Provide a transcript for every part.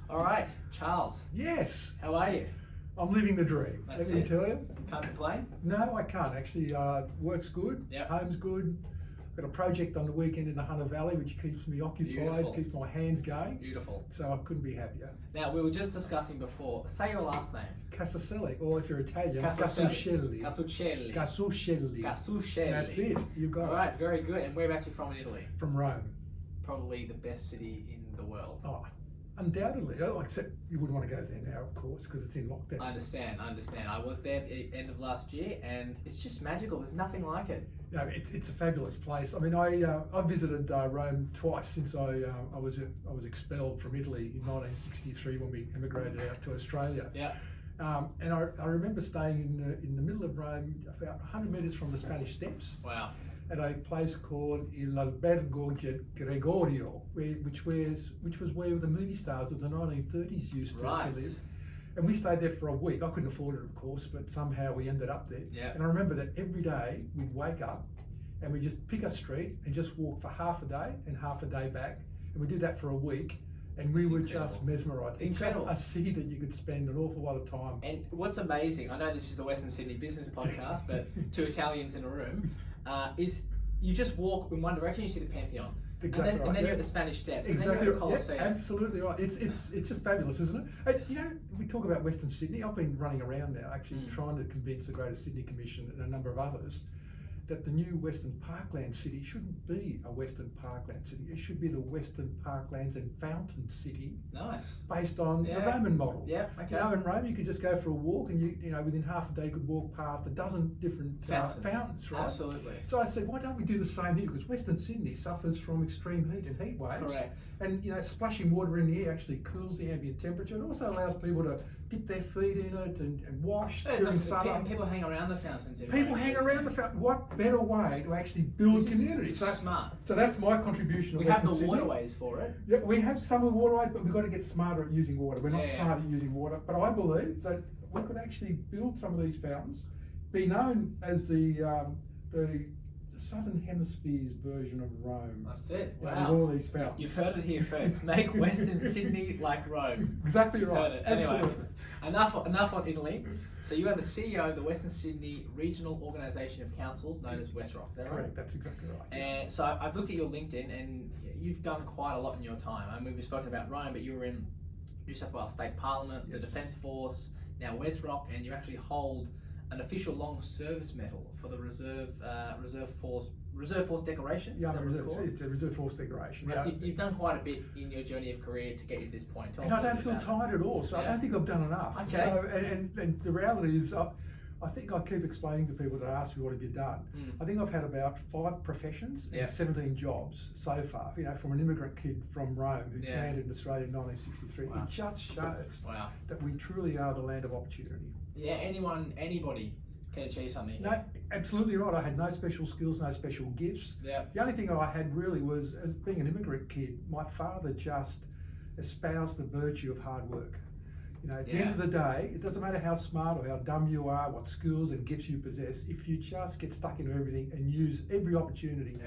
All right, Charles, Yes, how are you? I'm living the dream. That's Let me it. tell you. Can't complain? No, I can't actually. Work's good. Yep. Home's good. Got a project on the weekend in the Hunter Valley, which keeps me occupied, Beautiful. keeps my hands going. Beautiful. So I couldn't be happier. Now, we were just discussing before, say your last name. Casuscelli, or if you're Italian, Casuscelli. Casuscelli. Casuscelli. Casuscelli. Casuscelli. That's it. You've got All it. right, very good. And whereabouts are you from in Italy? From Rome. Probably the best city in the world. Oh, undoubtedly. Oh, except you wouldn't want to go there now, of course, because it's in lockdown. I understand. I was there at the end of last year, and it's just magical. There's nothing like it. You know, it's a fabulous place. I mean, I visited Rome twice since I was expelled from Italy in 1963 when we emigrated out to Australia. Yeah. And I remember staying in the middle of Rome, about 100 metres from the Spanish Steps, Wow. at a place called Il Albergo Gregorio, which was where the movie stars of the 1930s used to live. And we stayed there for a week. I couldn't afford it, of course, but somehow we ended up there. Yeah. And I remember that every day we'd wake up and we'd just pick a street and just walk for half a day and half a day back. And we did that for a week. And we were just mesmerised. It's just a city that you could spend an awful lot of time. And what's amazing, I know this is the Western Sydney Business Podcast, but two Italians in a room, is you just walk in one direction, you see the Pantheon. Exactly and then you're at the Spanish Steps. Exactly. And then you're at the Colosseum. Yeah, absolutely right. It's just fabulous, isn't it? And, you know, we talk about Western Sydney. I've been running around now, actually trying to convince the Greater Sydney Commission and a number of others that the new Western Parkland City shouldn't be a Western Parkland City. It should be the Western Parklands and Fountain City. Nice. Based on the Roman model. Yeah, okay. You know, in Rome, you could just go for a walk, and you know, within half a day, you could walk past a dozen different fountains, right? Absolutely. So I said, why don't we do the same here? Because Western Sydney suffers from extreme heat and heat waves. Correct. And you know, splashing water in the air actually cools the ambient temperature. It also allows people to dip their feet in it and wash during summer. People hang around the fountains. People hang around the fountain. What better way to actually build communities? So smart. So that's my contribution. We have the waterways for it. Yeah, we have some of the waterways, but we've got to get smarter at using water. We're not smart at using water. But I believe that we could actually build some of these fountains, be known as the Southern Hemisphere's version of Rome. That's it. Wow. With all these fountains. You've heard it here first. Make Western Sydney like Rome. Exactly You've right. Heard it. Absolutely. Anyway, enough on Italy. So you are the CEO of the Western Sydney Regional Organisation of Councils, known as WesRoc. Is that right? Correct. That's exactly right. And so I've looked at your LinkedIn, and you've done quite a lot in your time. I mean, we've spoken about Rome, but you were in New South Wales State Parliament, the Defence Force, now WesRoc, and you actually hold an official long service medal for the Reserve Force Decoration. Yeah, it's a Reserve Force Decoration. Right, so you've done quite a bit in your journey of career to get you to this point. And I don't feel tired at all, so I don't think I've done enough. Okay. So, and the reality is, I think I keep explaining to people that ask me what have you done. I think I've had about 5 professions and 17 jobs so far. You know, from an immigrant kid from Rome who landed in Australia in 1963. Wow. It just shows that we truly are the land of opportunity. Yeah, anybody can achieve something. No, absolutely right. I had no special skills, no special gifts. Yeah. The only thing I had really was, as being an immigrant kid, my father just espoused the virtue of hard work. You know, at the end of the day, it doesn't matter how smart or how dumb you are, what skills and gifts you possess, if you just get stuck into everything and use every opportunity,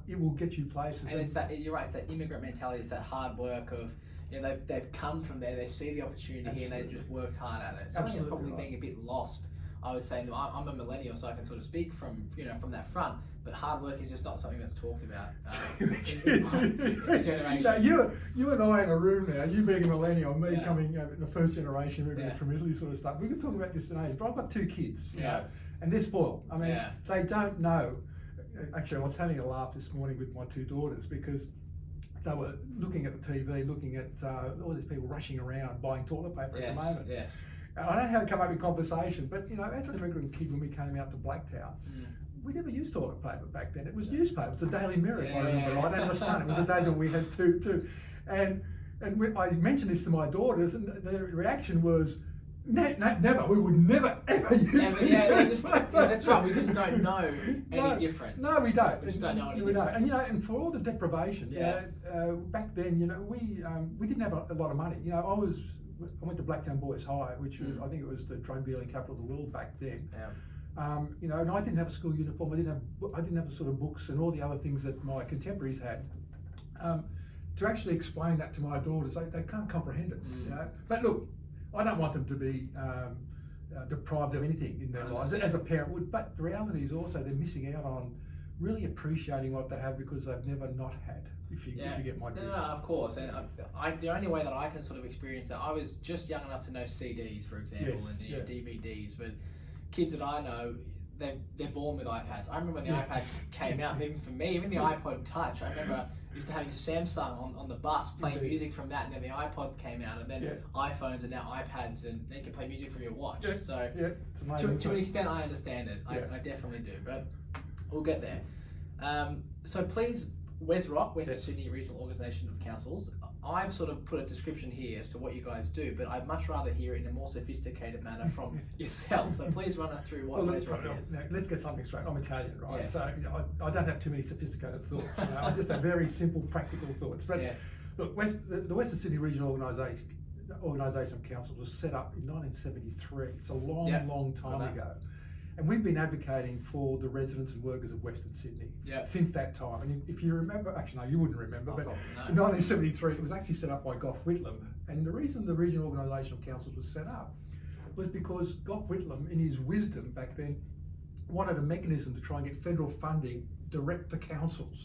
it will get you places. And it's that, you're right, it's that immigrant mentality, it's that hard work of, you know, they've come from there, they see the opportunity and they just worked hard at it. Something that's probably being a bit lost. I would say, I'm a millennial, so I can sort of speak from that front. But hard work is just not something that's talked about in my generation. You and I in a room now. You being a millennial, me coming the first generation, immigrant from Italy, sort of stuff. We could talk about this today. But I've got 2 kids, you know, and they're spoiled. I mean, they don't know. Actually, I was having a laugh this morning with my 2 daughters because they were looking at the TV, looking at all these people rushing around buying toilet paper at the moment. Yes. And I don't know how to come up with conversation, but you know, as an immigrant kid, when we came out to Blacktown, we never used toilet paper back then. It was newspaper. It was the Daily Mirror, if I remember right, and the Sun. It was the days when we had two. And I mentioned this to my daughters, and the reaction was, never. We would never ever use it. That's right. We just don't know any different. No, we don't. We just don't know any different. And you know, and for all the deprivation, back then, you know, we didn't have a lot of money. You know, I went to Blacktown Boys High, which was, I think it was the drug dealing capital of the world back then. You know, and I didn't have a school uniform. I didn't have the sort of books and all the other things that my contemporaries had. to actually explain that to my daughters, they can't comprehend it. You know? But look, I don't want them to be deprived of anything in their lives, as a parent would. But the reality is also they're missing out on really appreciating what they have because they've never not had. If you get my drift. No, of course. And the only way that I can sort of experience that, I was just young enough to know CDs, for example, and DVDs. But kids that I know, they're born with iPads. I remember when the iPad came out, even for me, even the iPod Touch. I remember used to having Samsung on the bus playing music from that, and then the iPods came out, and then iPhones and now iPads, and you can play music from your watch. So to an extent, I understand it. I definitely do, but we'll get there. So please, WesRoc, Western Sydney Regional Organisation of Councils, I've sort of put a description here as to what you guys do, but I'd much rather hear it in a more sophisticated manner from yourself. So please run us through what WesRoc is. Now, let's get something straight. I'm Italian, right? Yes. So I don't have too many sophisticated thoughts. I just have very simple, practical thoughts. But look, the Western Sydney Regional Organisation of Councils was set up in 1973. It's a long time ago. And we've been advocating for the residents and workers of Western Sydney since that time. And if you remember, actually no, you wouldn't remember, but in 1973 it was actually set up by Gough Whitlam. And the reason the Regional Organisation of Councils was set up was because Gough Whitlam, in his wisdom back then, wanted a mechanism to try and get federal funding direct to councils.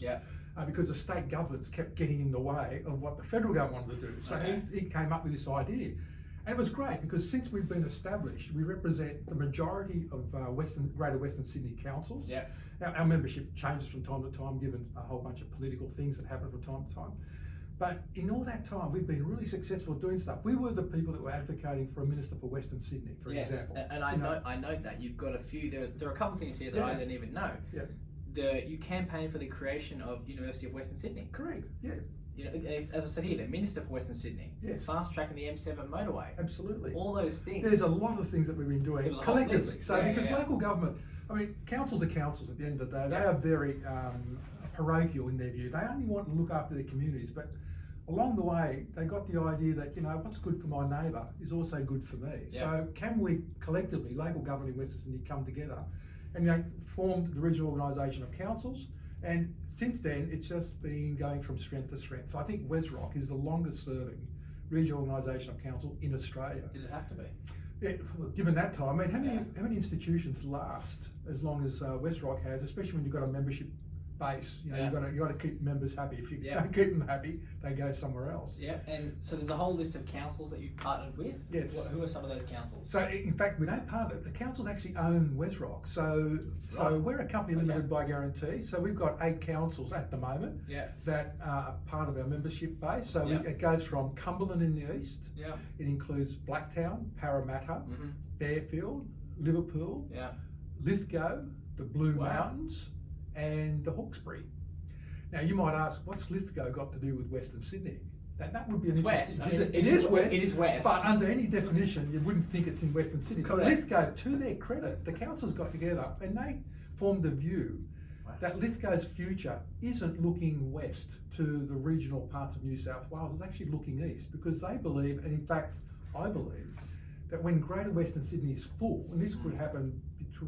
Because the state governments kept getting in the way of what the federal government wanted to do. So he came up with this idea. And it was great because since we've been established, we represent the majority of Greater Western Sydney councils. Now, our membership changes from time to time, given a whole bunch of political things that happen from time to time. But in all that time, we've been really successful doing stuff. We were the people that were advocating for a minister for Western Sydney, for example. And I note that you've got a few. There are a couple of things here that I didn't even know. You campaigned for the creation of University of Western Sydney. Correct. You know, as I said here, the Minister for Western Sydney, fast tracking the M7 motorway. Absolutely. All those things. There's a lot of things that we've been doing collectively. So because local government, I mean, councils are councils at the end of the day. They are very parochial in their view. They only want to look after their communities, but along the way, they got the idea that, what's good for my neighbour is also good for me. So can we collectively, local government in Western Sydney, come together and formed the Regional Organisation of Councils? And since then, it's just been going from strength to strength. So I think WesRoc is the longest serving regional organisation of council in Australia. Does it have to be? Yeah, well, given that time, I mean, how many institutions last as long as WesRoc has, especially when you've got a membership base? You've got to keep members happy. If you don't keep them happy, they go somewhere else. And so there's a whole list of councils that you've partnered with. Yes. Who are some of those councils? So in fact, we don't partner. The councils actually own WesRoc. So we're a company limited by guarantee. So we've got 8 councils at the moment that are part of our membership base. So it goes from Cumberland in the east. It includes Blacktown, Parramatta, Fairfield, Liverpool, Lithgow, the Blue Mountains, and the Hawkesbury. Now you might ask, what's Lithgow got to do with Western Sydney? That would be an west. It is west. It is west. But under any definition, you wouldn't think it's in Western Sydney. Correct. But Lithgow, to their credit, the councils got together and they formed a view that Lithgow's future isn't looking west to the regional parts of New South Wales. It's actually looking east because they believe, and in fact, I believe, that when Greater Western Sydney is full, and this could happen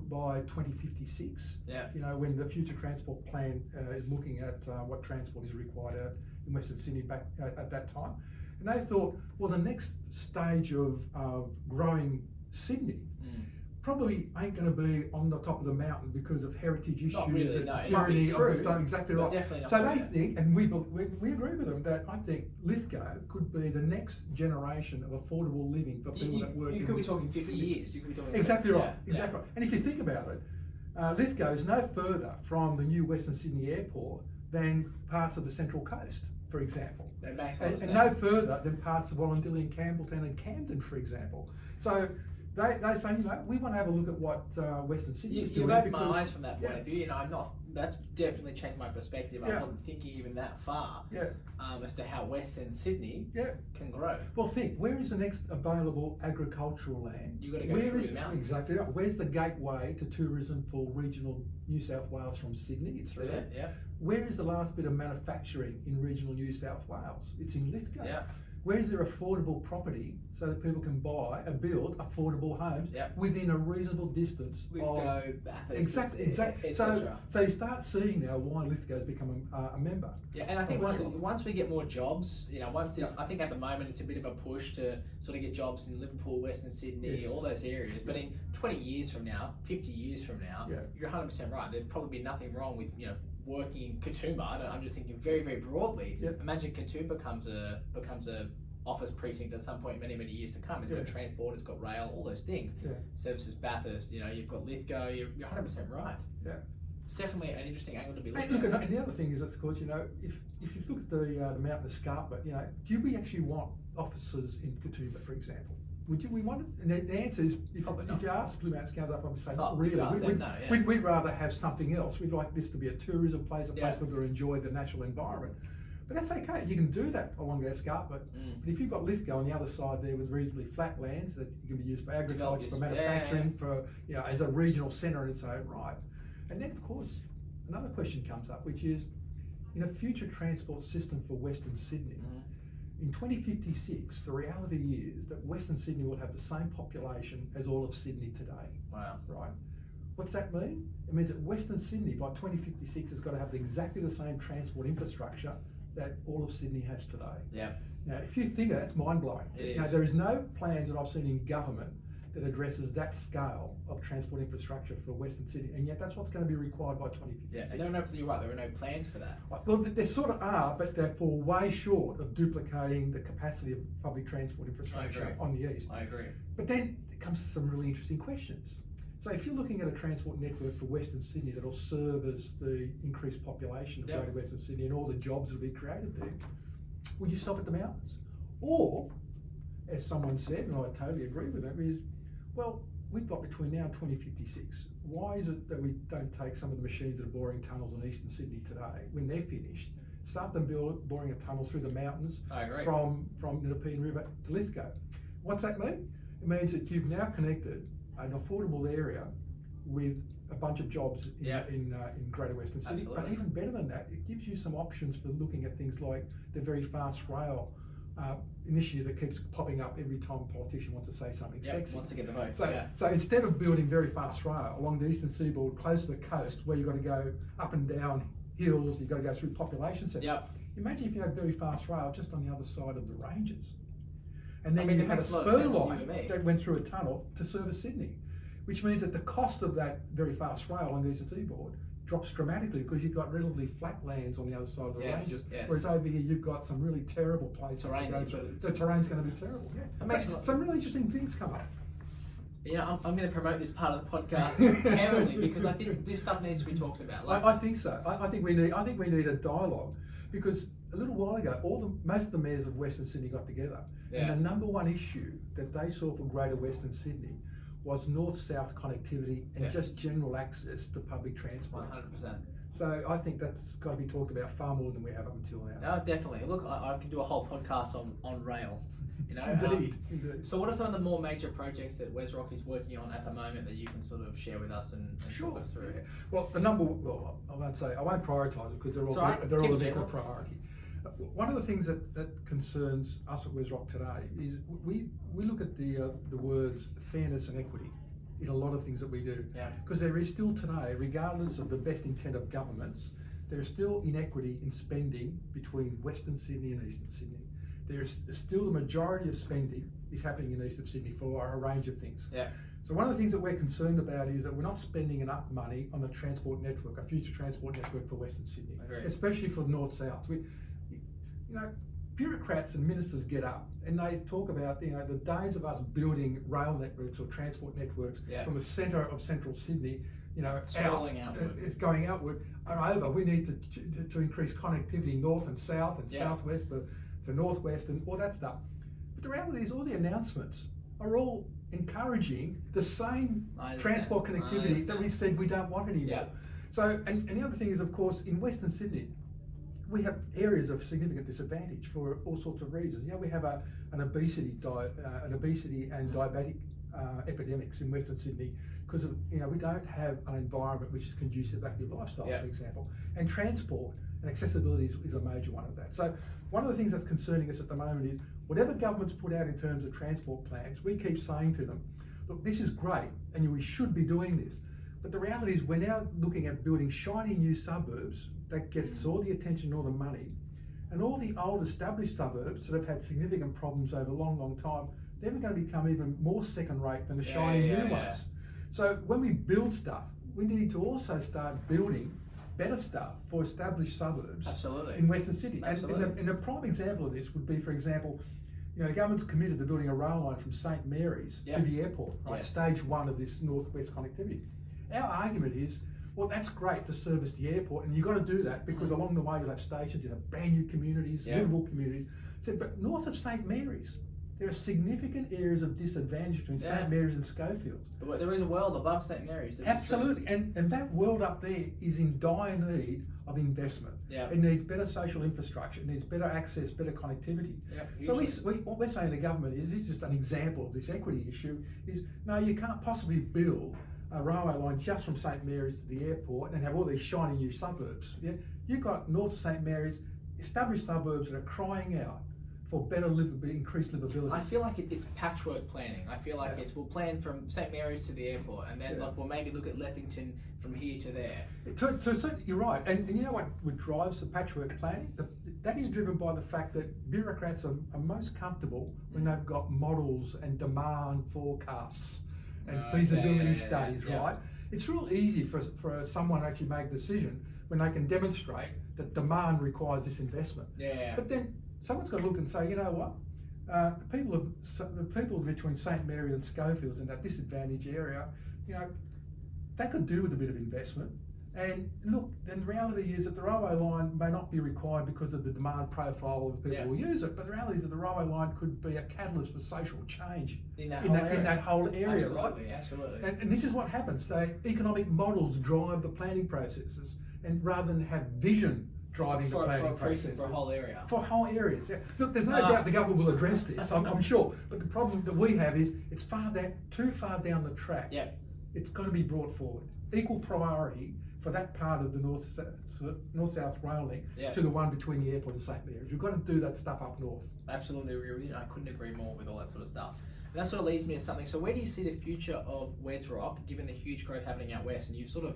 by 2056, when the future transport plan is looking at what transport is required in Western Sydney back at that time. And they thought, well, the next stage of growing Sydney probably ain't going to be on the top of the mountain because of heritage issues and tyranny of the state. Exactly right. So they think, and we agree with them, that I think Lithgow could be the next generation of affordable living for people that work. You could be talking 50 years. You could be talking exactly right. Exactly right. And if you think about it, Lithgow is no further from the new Western Sydney Airport than parts of the Central Coast, for example, and no further than parts of Wollondilly, Campbelltown, and Camden, for example. So they say, we want to have a look at what Western Sydney is doing. You've opened my eyes from that point of view. I'm not. That's definitely changed my perspective. I wasn't thinking even that far as to how Western Sydney can grow. Well, think, where is the next available agricultural land? You've got to go through the mountains. Exactly right. Where's the gateway to tourism for regional New South Wales from Sydney? It's there. Where is the last bit of manufacturing in regional New South Wales? It's in Lithgow. Where is there affordable property so that people can buy and build affordable homes within a reasonable distance? Lithgow, Bathurst, exactly. So you start seeing now why Lithgow's become a member. Yeah, and I think once we get more jobs, once this, I think at the moment it's a bit of a push to sort of get jobs in Liverpool, Western Sydney, all those areas. But in 20 years from now, 50 years from now, you're 100% right. There'd probably be nothing wrong with working in Katoomba. I'm just thinking very, very broadly. Imagine Katoomba becomes a office precinct at some point many years to come. It's got transport, it's got rail, all those things. Services Bathurst, you've got Lithgow. You're 100% right. It's definitely an interesting angle to be looking at. And the other thing is, of course, if you look at the mountain escarpment, do we actually want offices in Katoomba, for example? We want it? And the answer is, if you ask Blue Mountains Council, I'd probably say not really. We'd rather have something else. We'd like this to be a tourism place, a place where people enjoy the natural environment. But that's okay. You can do that along the escarpment. But if you've got Lithgow on the other side there with reasonably flat lands that can be used for agriculture, for manufacturing, for as a regional centre in its own right. And then, of course, another question comes up, which is, in a future transport system for Western Sydney, in 2056, the reality is that Western Sydney will have the same population as all of Sydney today. Wow. Right? What's that mean? It means that Western Sydney by 2056 has got to have exactly the same transport infrastructure that all of Sydney has today. Now, if you think that's mind-blowing. There is no plans that I've seen in government that addresses that scale of transport infrastructure for Western Sydney, and yet that's what's going to be required by 2056. You're right, there are no plans for that. Well, there sort of are, but they're fall way short of duplicating the capacity of public transport infrastructure on the east. I agree. But then it comes to some really interesting questions. So if you're looking at a transport network for Western Sydney that'll serve as the increased population of Greater Western Sydney and all the jobs that'll be created there, would you stop at the mountains? Or, as someone said, and I totally agree with them, is, well, we've got between now and 2056. Why is it that we don't take some of the machines that are boring tunnels in eastern Sydney today, when they're finished, start them boring a tunnel through the mountains from the Nepean River to Lithgow? What's that mean? It means that you've now connected an affordable area with a bunch of jobs in Greater Western Sydney. Absolutely. But even better than that, it gives you some options for looking at things like the very fast rail initiative that keeps popping up every time a politician wants to say something sexy. Wants to get the votes. So instead of building very fast rail along the eastern seaboard close to the coast, where you've got to go up and down hills, you've got to go through population centres. Imagine if you had very fast rail just on the other side of the ranges. And then you had a spur line that went through a tunnel to service Sydney, which means that the cost of that very fast rail along the eastern seaboard drops dramatically because you've got relatively flat lands on the other side of the ranges, whereas over here you've got some really terrible places to go through. The terrain's going to be terrible. Some really interesting things come up. I'm going to promote this part of the podcast heavily because I think this stuff needs to be talked about. I think so. I think we need a dialogue, because a little while ago, most of the mayors of Western Sydney got together, and the number one issue that they saw for Greater Western Sydney was north-south connectivity and just general access to public transport. 100%. So I think that's got to be talked about far more than we have up until now. No, definitely. Look, I can do a whole podcast on rail. Indeed. So what are some of the more major projects that WesRoc is working on at the moment that you can sort of share with us and talk us through? Well, I won't prioritise it because they're all of equal priority. One of the things that concerns us at WesRoc today is we look at the words fairness and equity in a lot of things that we do. Because there is still today, regardless of the best intent of governments, there is still inequity in spending between Western Sydney and Eastern Sydney. There is still the majority of spending is happening in Eastern Sydney for a range of things. So one of the things that we're concerned about is that we're not spending enough money on a transport network, a future transport network for Western Sydney, especially for north-south. Bureaucrats and ministers get up and they talk about the days of us building rail networks or transport networks from the centre of central Sydney, it's going outward are over. We need to increase connectivity north and south and southwest to northwest and all that stuff. But the reality is all the announcements are all encouraging the same transport connectivity that we said we don't want anymore. So, and the other thing is, of course, in Western Sydney, we have areas of significant disadvantage for all sorts of reasons. We have an obesity and diabetic epidemics in Western Sydney because we don't have an environment which is conducive to active lifestyles, for example. And transport and accessibility is a major one of that. So one of the things that's concerning us at the moment is whatever government's put out in terms of transport plans, we keep saying to them, look, this is great and we should be doing this. But the reality is we're now looking at building shiny new suburbs that gets all the attention, all the money, and all the old established suburbs that have had significant problems over a long, long time, they're going to become even more second rate than the shiny new ones. So when we build stuff, we need to also start building better stuff for established suburbs in Western Sydney. And a prime example of this would be, for example, you know, the government's committed to building a rail line from St Mary's to the airport, right? Stage one of this north-west connectivity. Our argument is, well, that's great to service the airport, and you've got to do that because along the way you'll have stations, you'll have brand new communities, livable communities. So, but north of St Mary's, there are significant areas of disadvantage between St Mary's and Schofield. But there is a world above St Mary's. Absolutely, and that world up there is in dire need of investment. It needs better social infrastructure, it needs better access, better connectivity. So what we're saying to the government is, this is just an example of this equity issue, is no, you can't possibly build a railway line just from St Mary's to the airport and have all these shiny new suburbs. You've got north of St Mary's, established suburbs that are crying out for better increased livability. I feel like it's patchwork planning. I feel like we'll plan from St Mary's to the airport, and then we'll maybe look at Leppington from here to there. So you're right, and you know what drives the patchwork planning? That is driven by the fact that bureaucrats are most comfortable when they've got models and demand forecasts and feasibility studies, right? It's real easy for someone to actually make a decision when they can demonstrate that demand requires this investment. But then someone's got to look and say, you know what, the people between St Mary and Schofields in that disadvantaged area, you know, they could do with a bit of investment. And look, and the reality is that the railway line may not be required because of the demand profile of the people who use it, but the reality is that the railway line could be a catalyst for social change in that whole area, right? Absolutely. And this is what happens. Economic models drive the planning processes, and rather than have vision driving the planning process. For a whole area. For whole areas, Look, there's no doubt the government will address this, I'm sure. But the problem that we have is it's too far down the track. It's got to be brought forward. Equal priority for that part of the north-south rail link to the one between the airport and St Mary's. We've got to do that stuff up north. Absolutely agree with you. I couldn't agree more with all that sort of stuff. And that sort of leads me to something. So where do you see the future of WesRoc, given the huge growth happening out west? And you've sort of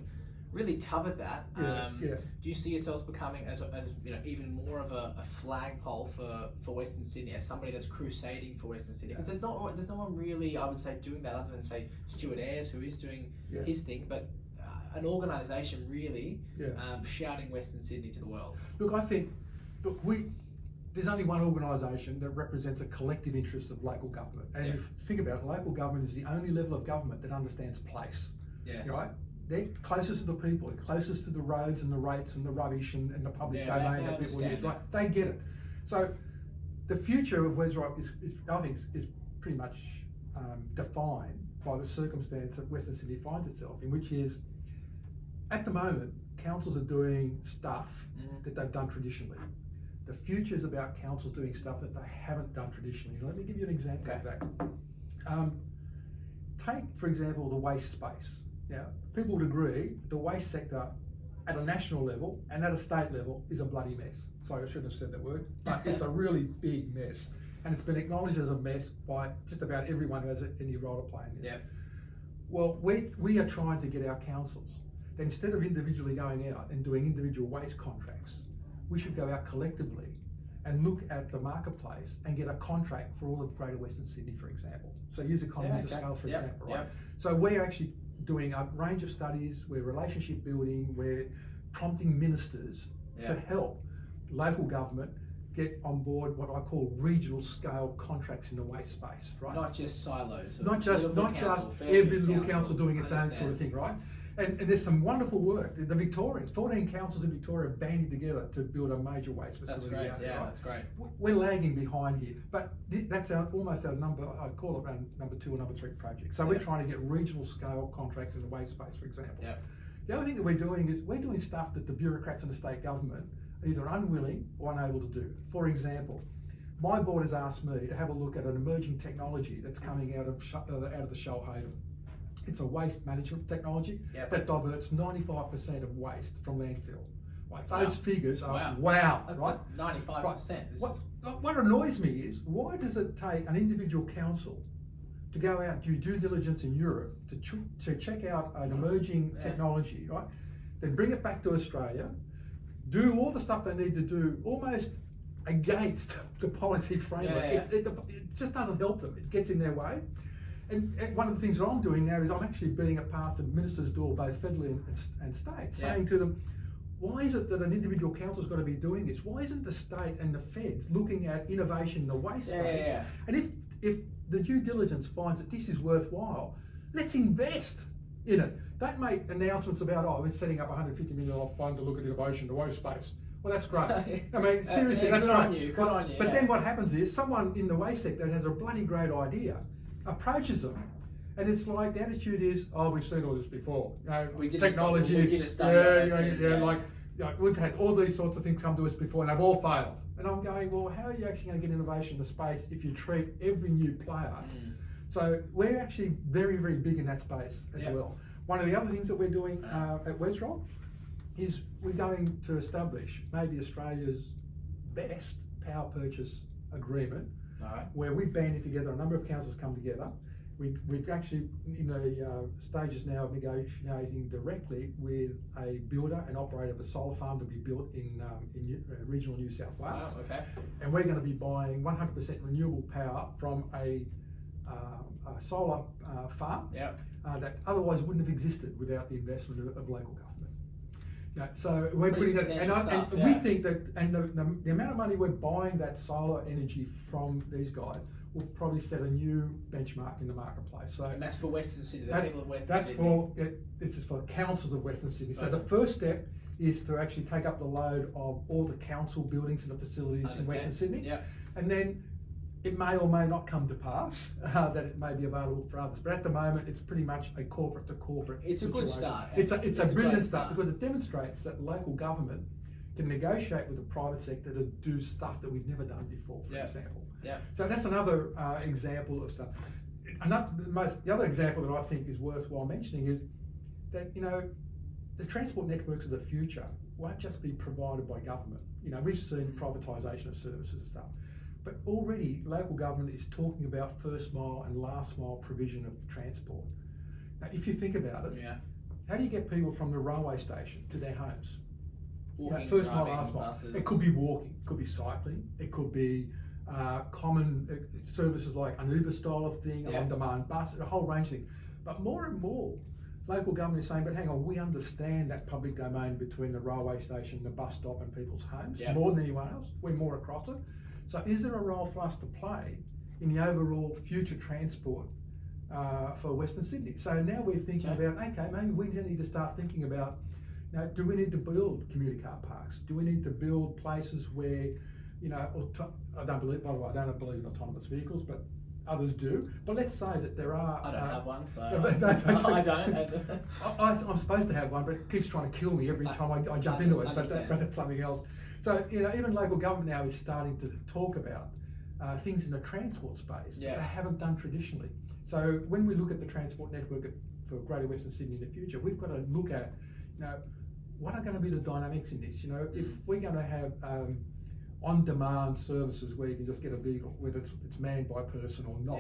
really covered that. Do you see yourselves becoming as you know, even more of a flagpole for Western Sydney, as somebody that's crusading for Western Sydney? Because there's no one really, I would say, doing that other than say Stuart Ayres, who is doing his thing, but an organisation really shouting Western Sydney to the world. Look, I think there's only one organisation that represents a collective interest of local government, and if you think about it, local government is the only level of government that understands place. Right? They're closest to the people, closest to the roads and the rates and the rubbish and the public domain that people use. Right? They get it. So the future of WesRoc I think is pretty much defined by the circumstance that Western Sydney finds itself in, which is, at the moment, councils are doing stuff that they've done traditionally. The future is about councils doing stuff that they haven't done traditionally. Let me give you an example of that. Take, for example, the waste space. Now, people would agree the waste sector at a national level and at a state level is a bloody mess. Sorry, I shouldn't have said that word, but it's a really big mess. And it's been acknowledged as a mess by just about everyone who has any role to play in this. Well, we are trying to get our councils that instead of individually going out and doing individual waste contracts, we should go out collectively and look at the marketplace and get a contract for all of Greater Western Sydney, for example. So use economies of scale, for example, right? So we're actually doing a range of studies, we're relationship building, we're prompting ministers to help local government get on board what I call regional scale contracts in the waste space, right? Not just silos. Not just every little council doing its own sort of thing, right? And there's some wonderful work. The Victorians, 14 councils in Victoria banded together to build a major waste facility. That's great, out there, right? That's great. We're lagging behind here, but that's almost our number, I'd call it around number 2 or number 3 project. So we're trying to get regional scale contracts in the waste space, for example. The other thing that we're doing is we're doing stuff that the bureaucrats in the state government are either unwilling or unable to do. For example, my board has asked me to have a look at an emerging technology that's coming out of the Shoalhaven. It's a waste management technology that diverts 95% of waste from landfill. Like those figures are That's right? 95%. What annoys me is, why does it take an individual council to go out, do due diligence in Europe to check out an emerging technology, right? Then bring it back to Australia, do all the stuff they need to do almost against the policy framework. It just doesn't help them. It gets in their way. And one of the things that I'm doing now is I'm actually being a part of ministers' door, both federally and state, saying to them, why is it that an individual council's got to be doing this? Why isn't the state and the feds looking at innovation in the waste space? And if the due diligence finds that this is worthwhile, let's invest in it. Don't make announcements about, we're setting up a $150 million fund to look at innovation in the waste space. Well, that's great. I mean, seriously, that's great. Good on you. But then what happens is someone in the waste sector has a bloody great idea, approaches them, and it's like the attitude is, we've seen all this before. We did technology. We did a study. Like we've had all these sorts of things come to us before, and they've all failed. And I'm going, well, how are you actually going to get innovation in the space if you treat every new player? So we're actually very, very big in that space as well. One of the other things that we're doing at WesRoc is we're going to establish maybe Australia's best power purchase agreement, where we've banded together, a number of councils come together. We've actually in the stages now of negotiating directly with a builder and operator of a solar farm to be built in regional New South Wales. And we're going to be buying 100% renewable power from a solar farm that otherwise wouldn't have existed without the investment of local government. So we're putting that, and we think that, and the amount of money we're buying that solar energy from these guys will probably set a new benchmark in the marketplace. So, and that's for Western Sydney, the people of Western Sydney. This is for the councils of Western Sydney. So the first step is to actually take up the load of all the council buildings and the facilities in Western Sydney. And then it may or may not come to pass that it may be available for others. But at the moment, it's pretty much a corporate to corporate situation. A good start. It's a brilliant start because it demonstrates that local government can negotiate with the private sector to do stuff that we've never done before, for example. So that's another example of stuff. The other example that I think is worthwhile mentioning is that, the transport networks of the future won't just be provided by government. We've seen privatisation of services and stuff. But already local government is talking about first mile and last mile provision of transport. Now, if you think about it, how do you get people from the railway station to their homes? Walking, first mile, driving, last mile. buses. It could be walking, it could be cycling, it could be common services like an Uber style of thing, an on-demand bus, a whole range of things. But more and more, local government is saying, but hang on, we understand that public domain between the railway station, the bus stop and people's homes more than anyone else. We're more across it. So is there a role for us to play in the overall future transport for Western Sydney? So now we're thinking about, okay, maybe we need to start thinking about, do we need to build commuter car parks? Do we need to build places where, I don't believe in autonomous vehicles, but others do. But let's say that there are... I don't have one, so I don't. I'm supposed to have one, but it keeps trying to kill me every time I jump into it, but that's something else. So, even local government now is starting to talk about things in the transport space that they haven't done traditionally. So when we look at the transport network for Greater Western Sydney in the future, we've got to look at, what are going to be the dynamics in this? If we're going to have on-demand services where you can just get a vehicle, whether it's manned by a person or not,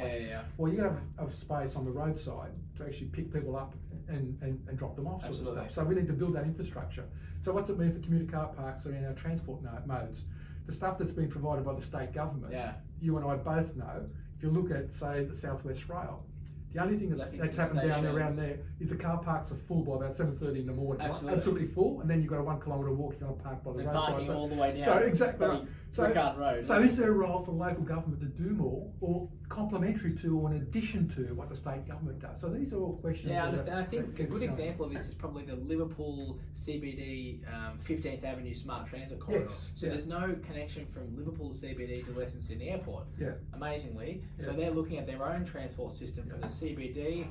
well, you're going to have a space on the roadside to actually pick people up and drop them off, sort of stuff. So we need to build that infrastructure. So what's it mean for commuter car parks and in our transport modes? The stuff that's been provided by the state government, you and I both know, if you look at, say, the South West Rail, the only thing that's happened down around there is the car parks are full by about 7:30 in the morning. Absolutely full, and then you've got a 1 kilometre walk if you want to park by the roadside. Parking all the way down. So exactly. Rickard Road. So is there a role for local government to do more, or complementary to, or in addition to what the state government does? So these are all questions. I understand. I think a good example of this is probably the Liverpool CBD 15th Avenue Smart Transit Corridor. So there's no connection from Liverpool CBD to Western Sydney Airport. Amazingly. So they're looking at their own transport system from the CBD,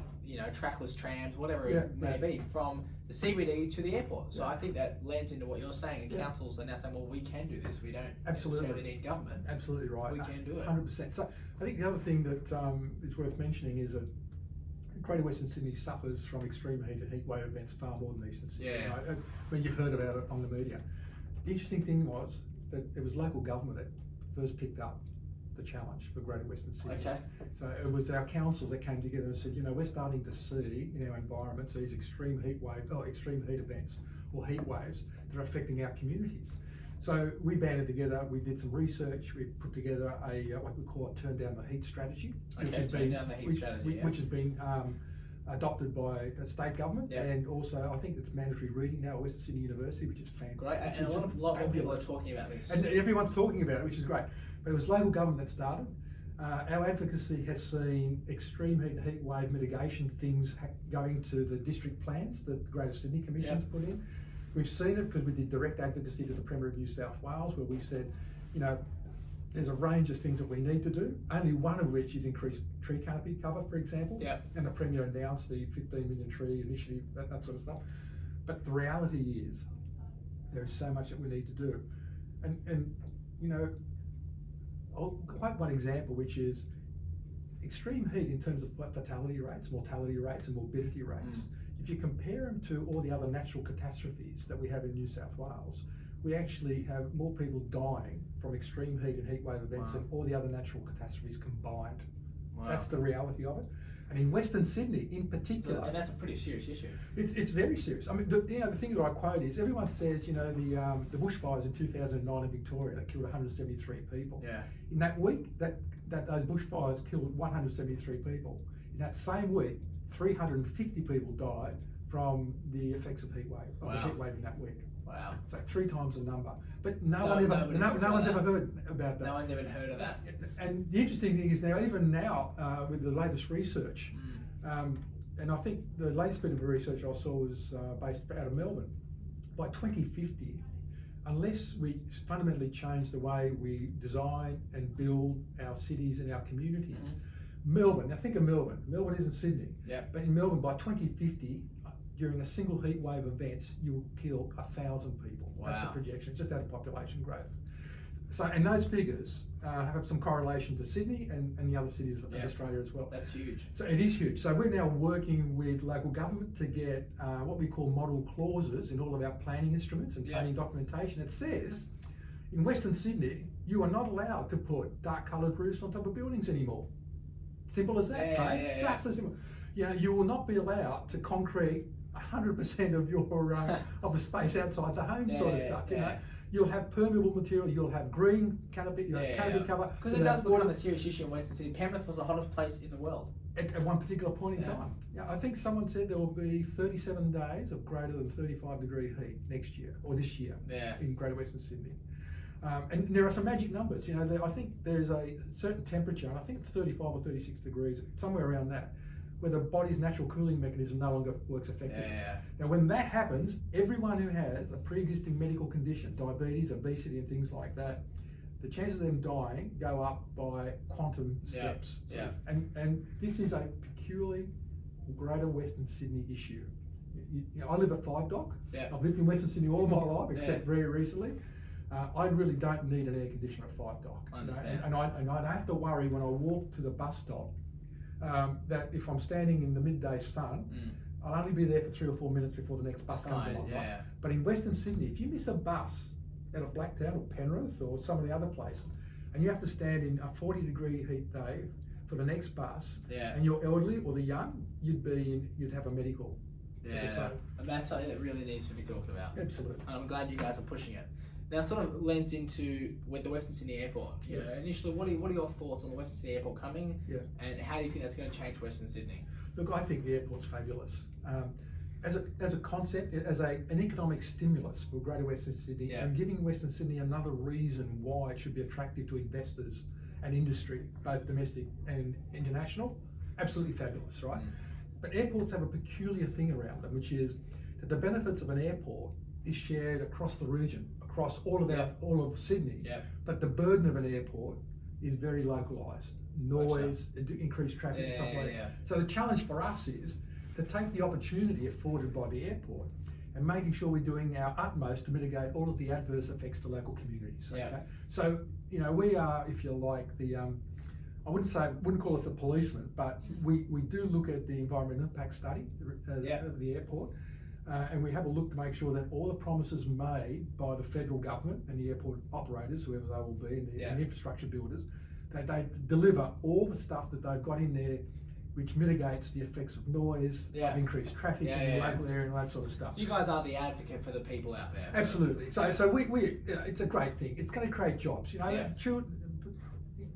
trackless trams, whatever it may be, from the CBD to the airport. So I think that lends into what you're saying, and councils are now saying, well, we can do this. We don't necessarily need government. Absolutely right. We can do it. 100%. So I think the other thing that is worth mentioning is that Greater Western Sydney suffers from extreme heat and heat wave events far more than Eastern Sydney. When you've heard about it on the media. The interesting thing was that it was local government that first picked up the challenge for Greater Western Sydney. Okay. So it was our councils that came together and said, we're starting to see in our environments these extreme heat events or heat waves that are affecting our communities. So we banded together, we did some research, we put together a what we call a turn down the heat strategy. Okay, turn down the heat strategy, which has been adopted by a state government, and also I think it's mandatory reading now at Western Sydney University, which is fantastic. Great, and a lot more people are talking about this. And everyone's talking about it, which is great. But it was local government that started. Our advocacy has seen extreme heat wave mitigation things going to the district plans that the Greater Sydney Commission's put in. We've seen it because we did direct advocacy to the Premier of New South Wales, where we said, there's a range of things that we need to do, only one of which is increased tree canopy cover, for example. And the Premier announced the 15 million tree initiative, that sort of stuff. But the reality is, there is so much that we need to do. And I'll quote one example, which is extreme heat in terms of fatality rates, mortality rates and morbidity rates. If you compare them to all the other natural catastrophes that we have in New South Wales, we actually have more people dying from extreme heat and heat wave events than all the other natural catastrophes combined. That's the reality of it. And in Western Sydney in particular... And that's a pretty serious issue. It's very serious. I mean, the thing that I quote is, everyone says, the bushfires in 2009 in Victoria that killed 173 people. In that week, that those bushfires killed 173 people. In that same week, 350 people died from the effects of heat wave, the heat wave in that week. Wow. So 3 times the number. But no one's ever heard about that. No one's even heard of that. And the interesting thing is even now, with the latest research, and I think the latest bit of research I saw was based out of Melbourne, by 2050, unless we fundamentally change the way we design and build our cities and our communities, Melbourne, now think of Melbourne isn't Sydney, but in Melbourne by 2050, during a single heat wave event, you'll kill 1,000 people. That's a projection, just out of population growth. So, and those figures have some correlation to Sydney and the other cities of Australia as well. That's huge. So it is huge. So we're now working with local government to get what we call model clauses in all of our planning instruments and planning documentation. It says, in Western Sydney, you are not allowed to put dark coloured roofs on top of buildings anymore. Simple as that, folks. Just as simple. You will not be allowed to concrete 100% of your of the space outside the home, sort of stuff. You'll have permeable material. You'll have green canopy, canopy cover. Because it does become a serious issue in Western Sydney. Penrith was the hottest place in the world at one particular point in time. I think someone said there will be 37 days of greater than 35-degree heat next year or this year in Greater Western Sydney. And there are some magic numbers. I think there's a certain temperature, and I think it's 35 or 36 degrees, somewhere around that, where the body's natural cooling mechanism no longer works effectively. Now, when that happens, everyone who has a pre-existing medical condition, diabetes, obesity, and things like that, the chances of them dying go up by quantum steps. And this is a peculiarly Greater Western Sydney issue. I live at 5 Dock. I've lived in Western Sydney all my life, except very recently. I really don't need an air conditioner at 5 Dock. I understand. And I don't have to worry when I walk to the bus stop that if I'm standing in the midday sun, I'll only be there for 3 or 4 minutes before the next bus comes along. Right? But in Western Sydney, if you miss a bus out of Blacktown or Penrith or some of the other places, and you have to stand in a 40-degree heat day for the next bus, and you're elderly or the young, you'd have a medical episode. And that's something that really needs to be talked about. Absolutely. And I'm glad you guys are pushing it. Now, sort of lends into with the Western Sydney Airport. Initially, what are your thoughts on the Western Sydney Airport coming, and how do you think that's going to change Western Sydney? Look, I think the airport's fabulous. As a concept, as an economic stimulus for Greater Western Sydney, and giving Western Sydney another reason why it should be attractive to investors and industry, both domestic and international, absolutely fabulous, right? But airports have a peculiar thing around them, which is that the benefits of an airport is shared across the region, across all of Sydney. But the burden of an airport is very localised. Noise, increased traffic, and stuff like that. So the challenge for us is to take the opportunity afforded by the airport and making sure we're doing our utmost to mitigate all of the adverse effects to local communities. So we are, if you like, I wouldn't call us a policeman, but we do look at the environmental impact study of the airport. and we have a look to make sure that all the promises made by the federal government and the airport operators, whoever they will be, and the infrastructure builders, that they deliver all the stuff that they've got in there, which mitigates the effects of noise, increased traffic in the local area, and all that sort of stuff. So you guys are the advocate for the people out there. Absolutely. So we it's a great thing. It's going to create jobs. You know,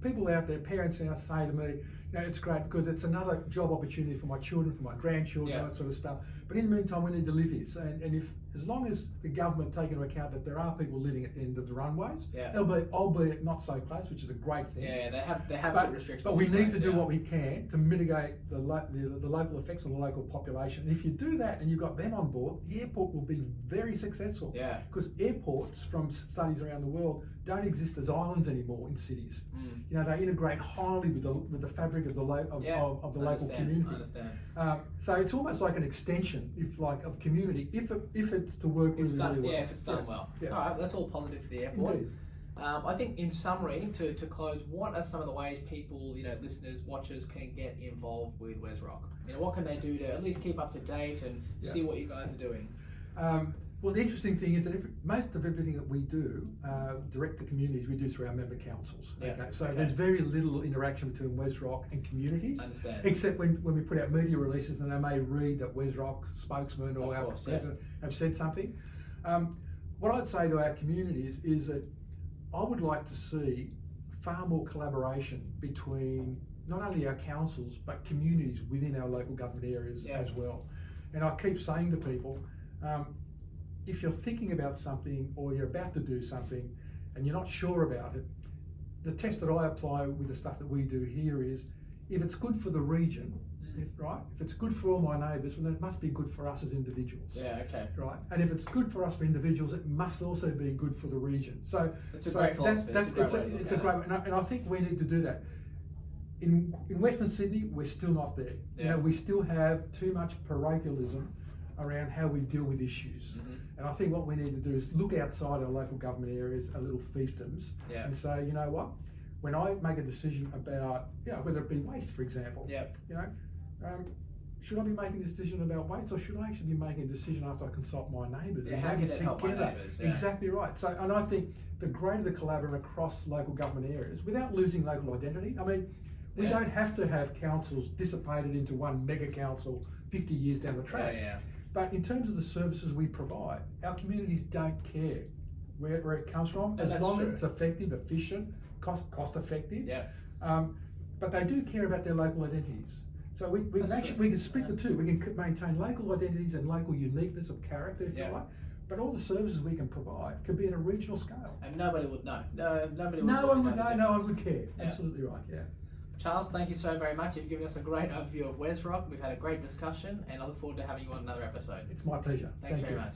people out there, parents now say to me, you know, it's great because it's another job opportunity for my children, for my grandchildren, that sort of stuff. But in the meantime, we need to live here. So, and if, as long as the government take into account that there are people living at the end of the runways, albeit not so close, which is a great thing. Yeah, they have put restrictions. But we need to do what we can to mitigate the local effects on the local population. And if you do that and you've got them on board, the airport will be very successful. Yeah. Because airports, from studies around the world, don't exist as islands anymore in cities. You know, they integrate highly with the fabric of the local community. I understand. So it's almost like an extension, if like, of community, if it's to work really well. Yeah, if it's done well. Yeah. All right, that's all positive for the airport. Indeed. I think, in summary, to close, what are some of the ways people, you know, listeners, watchers, can get involved with WesRoc? You know, what can they do to at least keep up to date and see what you guys are doing? Well, the interesting thing is that most of everything that we do, direct to communities, we do through our member councils. So there's very little interaction between WesRoc and communities. Understand. Except when we put out media releases and they may read that WesRoc spokesman or our president have said something. What I'd say to our communities is that I would like to see far more collaboration between not only our councils but communities within our local government areas as well. And I keep saying to people, if you're thinking about something or you're about to do something and you're not sure about it, the test that I apply with the stuff that we do here is, if it's good for the region, if it's good for all my neighbours, well, then it must be good for us as individuals. Right? And if it's good for us for individuals, it must also be good for the region. So it's a great philosophy. It's a great, and I think we need to do that. In Western Sydney, we're still not there. You know, we still have too much parochialism around how we deal with issues. And I think what we need to do is look outside our local government areas, our little fiefdoms, and say, you know what, when I make a decision about, whether it be waste, for example, you know, should I be making a decision about waste, or should I actually be making a decision after I consult my neighbours? How can it help my neighbours? Exactly right. So, and I think the greater the collaboration across local government areas, without losing local identity, I mean, we don't have to have councils dissipated into one mega council 50 years down the track. But in terms of the services we provide, our communities don't care where it comes from, as long as it's effective, efficient, cost effective. But they do care about their local identities. So we can split the two. We can maintain local identities and local uniqueness of character, if you like. But all the services we can provide could be at a regional scale. And nobody would know. No one would care. Absolutely right. Charles, thank you so very much. You've given us a great overview of WesRoc. We've had a great discussion, and I look forward to having you on another episode. It's my pleasure. Thanks very much.